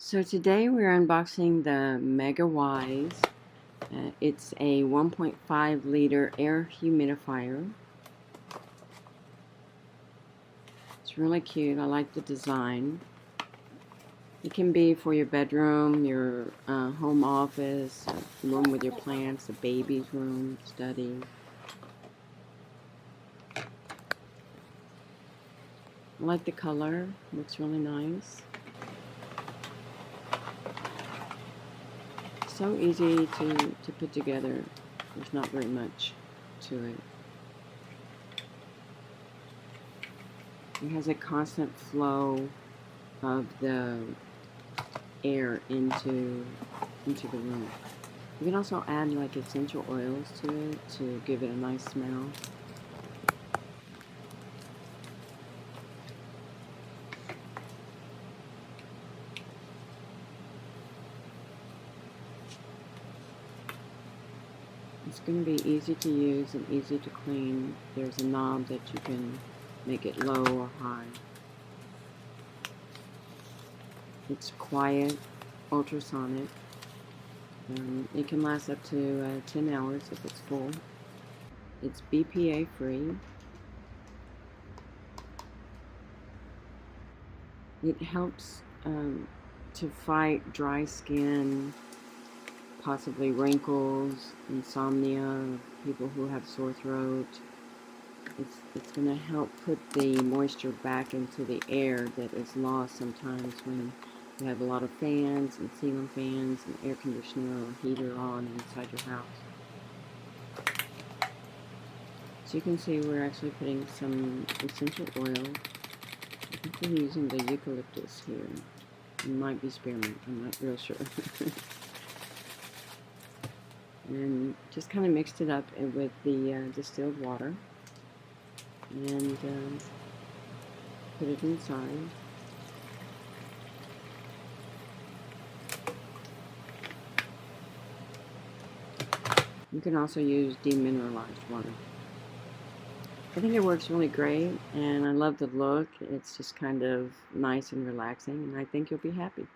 So today we're unboxing the MEGAWISE. It's a 1.5 liter air humidifier. It's really cute. I like the design. It can be for your bedroom, your home office, a room with your plants, a baby's room, study. I like the color. Looks really nice. So easy to put together. There's not very much to it. It has a constant flow of the air into the room. You can also add like essential oils to it to give it a nice smell. It's going to be easy to use and easy to clean. There's a knob that you can make it low or high. It's quiet, ultrasonic. It can last up to 10 hours if it's full. It's BPA free. It helps to fight dry skin, possibly wrinkles, insomnia, people who have sore throat. It's going to help put the moisture back into the air that is lost sometimes when you have a lot of fans and ceiling fans and air conditioner or heater on inside your house. So you can see we're actually putting some essential oil. I think we're using the eucalyptus here. It might be spearmint, I'm not real sure. And just kind of mixed it up with the distilled water and put it inside. You can also use demineralized water. I think it works really great, and I love the look. It's just kind of nice and relaxing, and I think you'll be happy.